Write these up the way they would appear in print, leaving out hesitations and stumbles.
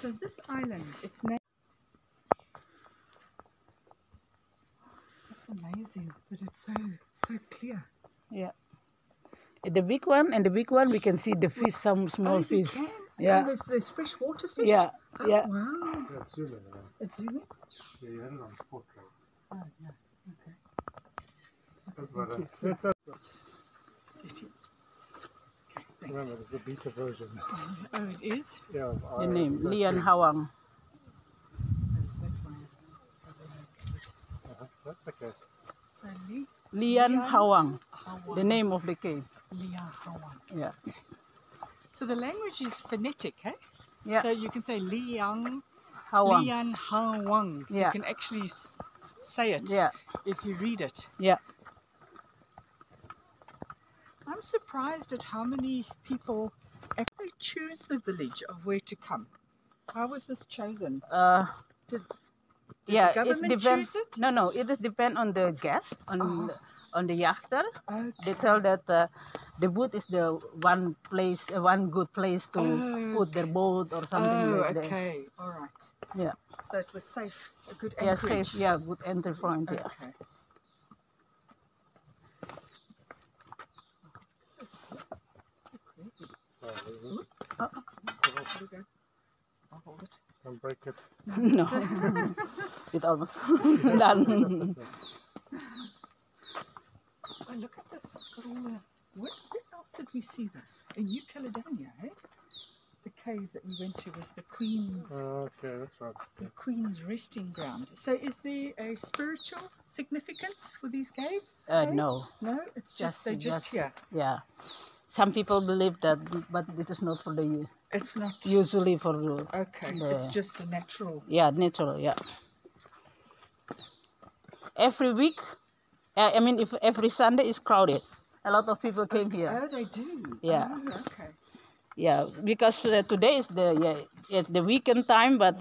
So this island, it's named. It's amazing that it's so clear. Yeah. The big one we can see the fish, some small fish. Can? Yeah. And there's freshwater fish? Yeah. Oh, Yeah. Wow. Yeah, it's zooming. It's zooming? Yeah, you had it on portrait. Oh, yeah. Okay. That's better. Thank you. Remember, there's a beta version. Oh, it is? Yeah. The name, Lian Hawang. That's okay. So Lian Hawang, the name of the cave. Lian Hawang. Yeah. So the language is phonetic, eh? Yeah. So you can say Lian Hawang. Lian Hawang. Yeah. You can actually say it Yeah. if you read it. Yeah. I'm surprised at how many people actually choose the village of where to come. How was this chosen? Did Yeah, the government it depends. choose it? No, it is depend on the guest, on the yachter. Okay. They tell that the boat is the one place, one good place to put their boat or something like that. Okay, all right. Yeah. So it was safe, a good Yeah, anchorage. safe. Yeah, good entry point. Yeah. Okay. I'll hold it. Don't break it. No, it almost done. Oh, look at this. It's got all the... Where else did we see this? In New Caledonia, eh? The cave that we went to was the Queen's... Okay, that's right. The Queen's resting ground. So is there a spiritual significance for these caves? No. No? It's just, they're just here. Yeah. Some people believe that, but it is not for the... It's not... Usually for the... Okay, it's just a natural... Yeah, natural, yeah. Every week, I mean, if every Sunday is crowded. A lot of people came here. Oh, they do? Yeah. Oh, okay. Yeah, because today is it's the weekend time, but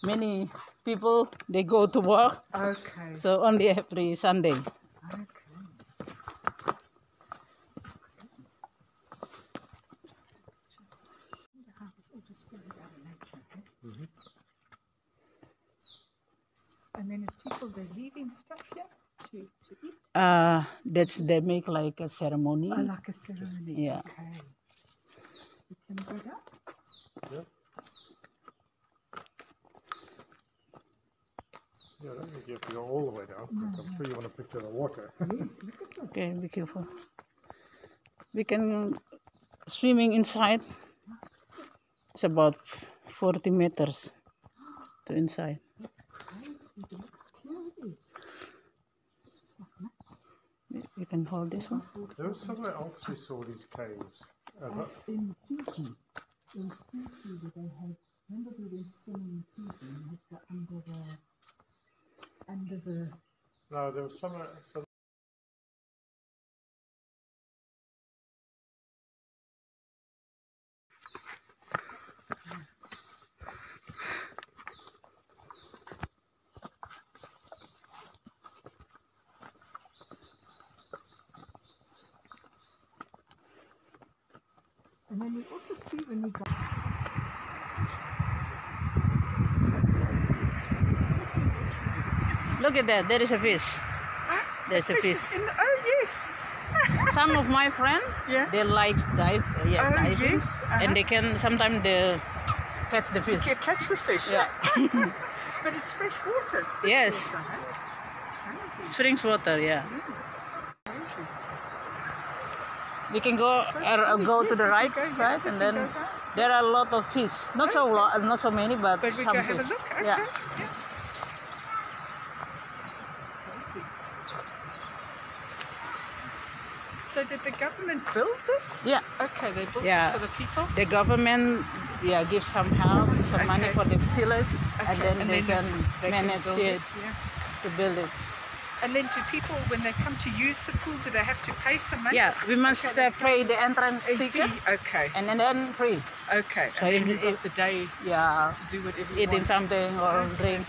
many people, they go to work. Okay. So only every Sunday. Okay. And then is people, they're leaving stuff here to eat? That's, they make like a ceremony. Oh, like a ceremony. Yeah. Okay. You can go down? Yeah. Yeah, I don't think you have to go all the way down, because I'm sure you want to picture the water. Yes, look at this. Okay, be careful. We can swimming inside. It's about 40 meters to inside. That's crazy. Look how clear it is. It's just like nuts. You can hold this one. There was somewhere else we saw these caves. In Fiji. In Fiji, where they had, remember we went swimming in Fiji and had the under the... No, there was somewhere... And then we also see when we go... Look at that, there is a fish. There's a fish. Oh, yes. Some of my friends, Yeah. they like dive, diving, yes. and they can sometimes they catch the fish. You catch the fish. Yeah. But it's fresh water. It's fresh Yes. water, huh? Springs water, yeah. We can go to the right side, and then there are a lot of fish. Not so many, but But we some go fish. have a look. Okay. Yeah. So did the government build this? Yeah. Okay, they built Yeah. it for the people? The government, gives some help, some money for the pillars, and Okay, then they can manage build it Yeah. to build it. And then do people, when they come to use the pool, do they have to pay some money? Yeah, we must Okay, pay the entrance A ticket, fee? Okay. and then free. Okay. So And then if- you've got the day Yeah, to do whatever you eating want. something or drink.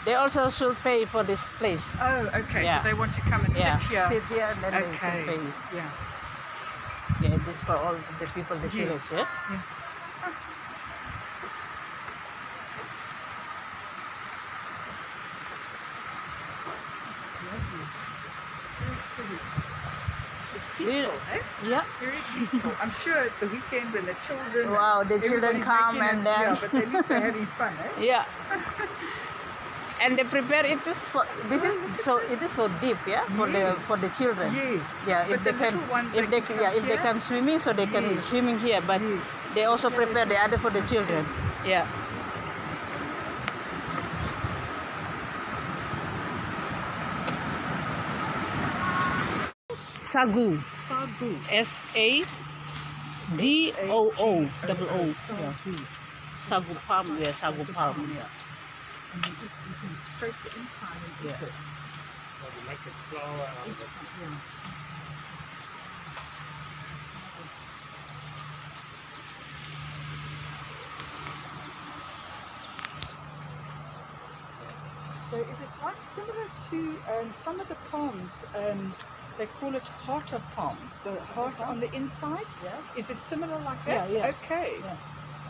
They also should pay for this place. Oh, okay. Yeah. So they want to come and sit here. Sit here and then they Okay. should pay. Yeah. Yeah, this for all the people, the Yes. village. Yeah. Yeah. Peaceful, eh? Yeah. Very peaceful. I'm sure at the weekend when the children... Wow, the children everybody's come making and it- then... Yeah, but at least they're having fun, eh? Yeah. And they prepare it is for it is so deep, yeah, for the children. Yes. Yeah, But if they the can little ones, if they they can can, yeah, come if they here? can swimming, so they can Yes. swimming here, but Yes. they also prepare the other for the children. Yeah. Sagu. Sagu. SAGOO double O. Yeah. Sagu palm, yeah, sagu palm, yeah. And you can scrape the inside and eat Yeah. it. Well, we make it flour out of it. Yeah. So is it like similar to some of the palms? They call it heart of palms. The heart on the inside. Yeah. Is it similar like Yeah, that? yeah. Okay. Yeah.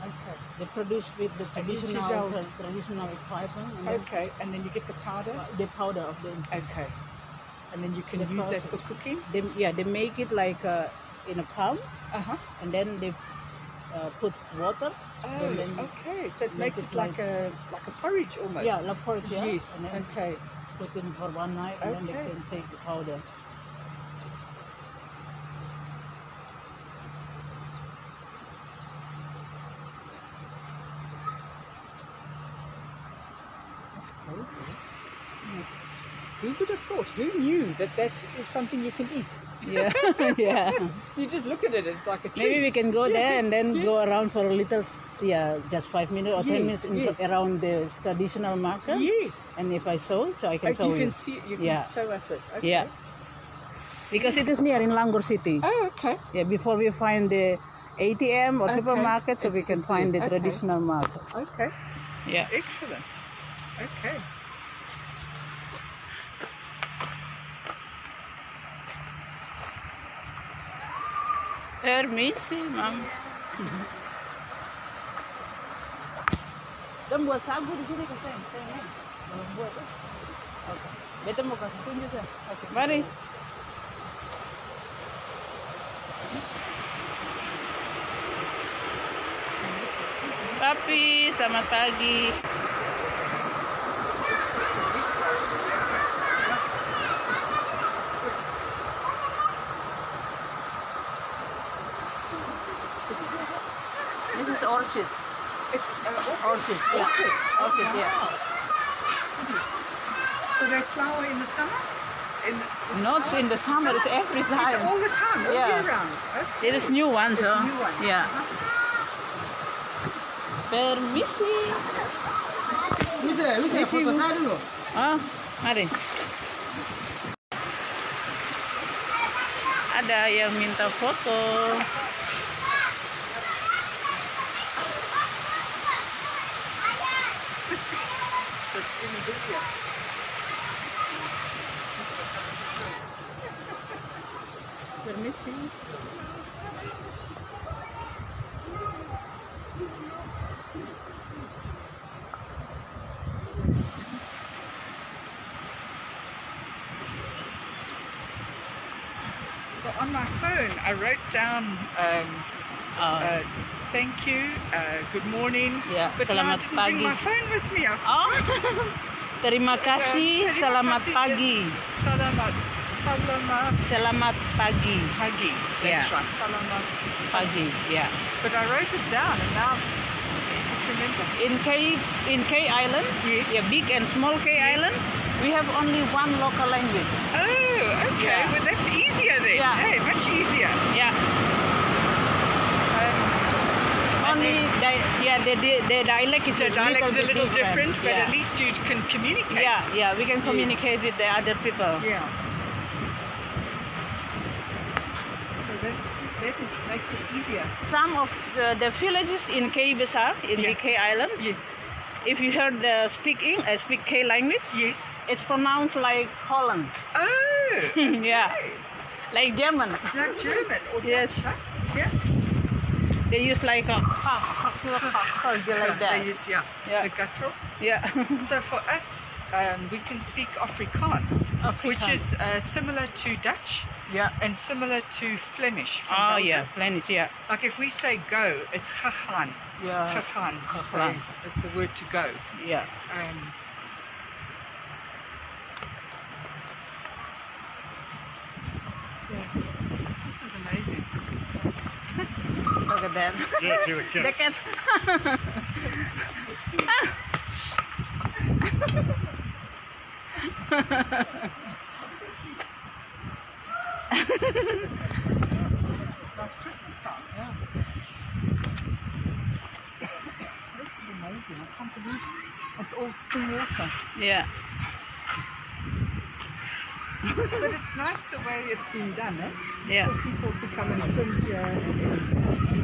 Okay. They produce with the traditional Chisel. equipment and then Okay. And then you get the powder. the powder of the inside. Okay. And then you can The use that powder. for cooking. They make it like in a palm, and then they put water. Oh, then okay. So it make makes it it like a porridge almost. Yeah, like porridge. Yeah. Yes. And then Okay. put in for one night, and then they Okay. can take the powder. That's crazy. Who would have thought? Who knew that that is something you can eat? Yeah, yeah. You just look at it, it's like a tree. Maybe we can go there and then go around for a little, just 5 minutes or 10 Yes, minutes yes. around the traditional market. Yes. And if I saw, so I can show You you. can see, you can Yeah. show us it. Okay. Yeah. Because it is near in Langgur City. Oh, okay. Yeah, before we find the ATM or Okay. supermarket, so we It's can just find the there. Okay. traditional market. Okay. Yeah. Excellent. Okay. Permisi, ma'am. Dan buat sagu di sini kan saya buat. Oke. Betul mau kasih tunjuk saya. Oke. Mari. Papi, selamat pagi. This is orchid. It's Orchid, yeah. Orchid, yeah. So they flower in the summer? Not in the summer, it's every It's time. all the time, all Yeah. year round. Okay. It is new one, so. It's new one. Yeah. Permisi. Bisa foto saya dulu. Oh, mari. Ada yang minta foto. It's in the video. Permisi. So on my phone, I wrote down thank you, good morning. Ya, But now I selamat didn't pagi. bring my phone with me. Oh, terima kasih. Terima Selamat kasih. pagi. Selamat Selamat pagi. pagi. Yeah. That's right. Selamat. Pagi. Yeah. But I wrote it down and now I can't remember. In Kei Island, Yes. yeah, big and small Kei Island, we have only one local language. Oh, okay. Yeah. Well, that's easier then. Yeah. Hey, much easier. Yeah. Only the dialect is The dialect's a bit little different, but yeah. at least you can communicate. Yeah, we can communicate with the other people. Yeah. So that makes it easier. Some of the villages in Kei Besar, in the Yeah. Kei Island, Yeah. if you heard the speak Kei language, Yes. it's pronounced like Holland. Oh. Yeah, okay. like German. Like German. Or Yes. Dutch, huh? Yeah. They use like a like that. They use, yeah. Yeah. The guttural. Yeah. So for us, we can speak Afrikaans, which is similar to Dutch Yeah. and similar to Flemish. From Oh Belgium. yeah, Flemish. Yeah. Like if we say go, it's gegaan. Yeah. Gegaan. We say Gegaan. it's the word to go. Yeah. Yeah. This is amazing. Look at that. Yeah, see the cat. The cat. Like Christmas time, yeah. This is amazing. I can't believe it's all spring water. Yeah. But it's nice the way it's been done, eh? Yeah. For people to come and swim here.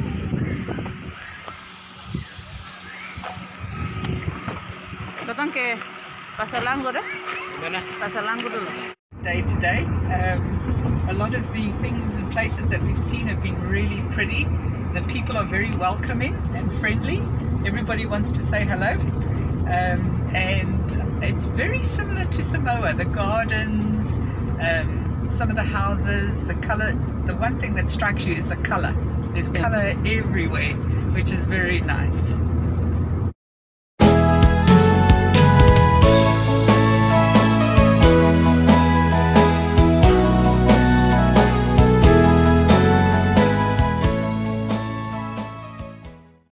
Datang ke Pasalanggo deh. Pasalanggo dulu. Day to day. A lot of the things and places that we've seen have been really pretty. The people are very welcoming and friendly. Everybody wants to say hello. And it's very similar to Samoa. The gardens, some of the houses, the color. The one thing that strikes you is the color. There's color everywhere, which is very nice.